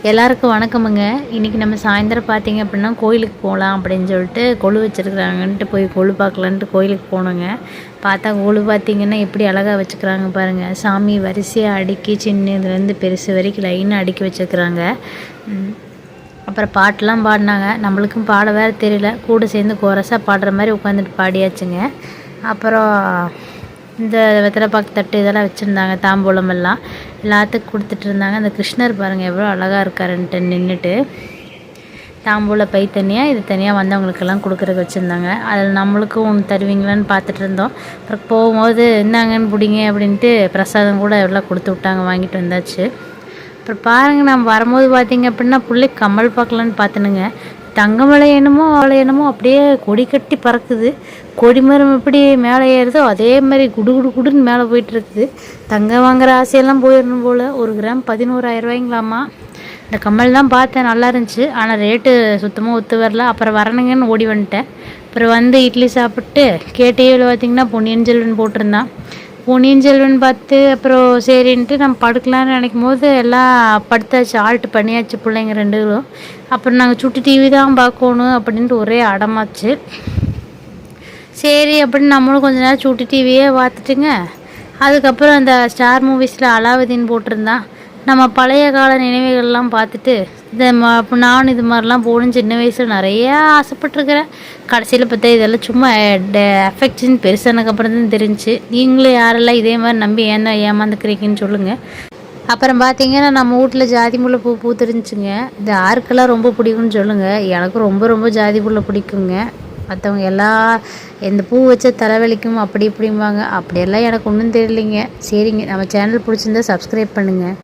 எல்லாருக்கும் வணக்கமுங்க. இன்றைக்கி நம்ம சாயந்தரம் பார்த்திங்க அப்படின்னா கோயிலுக்கு போகலாம் அப்படின்னு சொல்லிட்டு கொலு வச்சுருக்குறாங்கன்ட்டு போய் கொலு பார்க்கலான்ட்டு கோயிலுக்கு போனோங்க. பார்த்தா கொலு பார்த்திங்கன்னா எப்படி அழகாக வச்சுக்கிறாங்க பாருங்கள். சாமி வரிசையாக அடுக்கி சின்னதுலேருந்து பெருசு வரைக்கும் லைனாக அடுக்கி வச்சுருக்குறாங்க. அப்புறம் பாட்டெலாம் பாடினாங்க. நம்மளுக்கும் பாட வேறு தெரியல, கூட சேர்ந்து கோரஸாக பாடுற மாதிரி உட்காந்துட்டு பாடியாச்சுங்க. அப்புறம் இந்த வெத்தலை பாக்கு தட்டு இதெல்லாம் வச்சுருந்தாங்க, தாம்பூலம் எல்லாம் எல்லாத்துக்கும் கொடுத்துட்டு இருந்தாங்க. அந்த கிருஷ்ணர் பாருங்கள் எவ்வளோ அழகாக இருக்காருன்ட்டு நின்றுட்டு. தாம்பூல பை தனியாக இது தனியாக வந்தவங்களுக்கெல்லாம் கொடுக்குறதுக்கு வச்சுருந்தாங்க. அதில் நம்மளுக்கும் ஒன்று தருவீங்களான்னு பார்த்துட்டு இருந்தோம். அப்புறம் போகும்போது இந்தாங்கன்னு பிடிங்க அப்படின்ட்டு பிரசாதம் கூட எல்லாம் கொடுத்து விட்டாங்க, வாங்கிட்டு வந்தாச்சு. அப்புறம் பாருங்கள், நம்ம வரும்போது பார்த்திங்க அப்படின்னா பிள்ளைக்கு கம்மல் பார்க்கலான்னு பார்த்தனுங்க. தங்கம் விளையணுமோ விளையணுமோ அப்படியே கொடி கட்டி பறக்குது. கொடிமரம் எப்படி மேலே ஏறுதோ அதே மாதிரி குடு குடு குடுன்னு மேலே போயிட்டுருக்குது. தங்கம் வாங்குகிற ஆசையெல்லாம் போயிடணும் போல். 1 கிராம் 11,000 ரூபாய்ங்களாம்மா. இந்த கம்மல் தான் பார்த்தேன், நல்லா இருந்துச்சு. ஆனால் ரேட்டு சுத்தமாக ஒத்து வரல. அப்புறம் வரணுங்கன்னு ஓடி வந்துட்டேன். அப்புறம் வந்து இட்லி சாப்பிட்டு கேட்டேவில் பார்த்திங்கன்னா பொன்னியின் செல்வன் போட்டிருந்தான். பொன்னியின் செல்வன் பார்த்து அப்புறம் சரின்ட்டு நம்ம படுக்கலான்னு நினைக்கும் போது எல்லாம் படுத்தாச்சு, ஆல்ட்டு பண்ணியாச்சு பிள்ளைங்க 2களும். அப்புறம் நாங்கள் சுட்டி டிவி தான் பார்க்கணும் அப்படின்ட்டு ஒரே அடமாச்சு. சரி அப்படின்னு நம்மளும் கொஞ்சம் நேரம் சுட்டி டிவியே பார்த்துட்டுங்க. அதுக்கப்புறம் அந்த ஸ்டார் மூவிஸில் அலாவுதீன் போட்டிருந்தான். நம்ம பழைய கால நினைவுகள்லாம் பார்த்துட்டு நானும் இது மாதிரிலாம் போகணுன்னு சின்ன வயசில் நிறையா ஆசைப்பட்ருக்கிறேன். கடைசியில் பார்த்தா இதெல்லாம் சும்மா எஃபெக்ட்ஸ்ன்னு பெருசானதுக்கப்புறம் தான் தெரிஞ்சு. நீங்களும் யாரெல்லாம் இதே மாதிரி நம்பி ஏமாந்துக்கிறீங்கன்னு சொல்லுங்கள். அப்புறம் பார்த்தீங்கன்னா நம்ம வீட்டில் ஜாதி முல்லை பூ பூத்துருந்துச்சுங்க. இது யாருக்கெல்லாம் ரொம்ப பிடிக்கும்னு சொல்லுங்கள். எனக்கு ரொம்ப ரொம்ப ஜாதி முல்லை பிடிக்குங்க. மற்றவங்க எல்லாம் எந்த பூ வச்சா தலைவலிக்கும் அப்படி இப்படிம்பாங்க. அப்படியெல்லாம் எனக்கு ஒன்றும் தெரியலைங்க. சரிங்க, நம்ம சேனல் பிடிச்சிருந்தா சப்ஸ்கிரைப் பண்ணுங்கள்.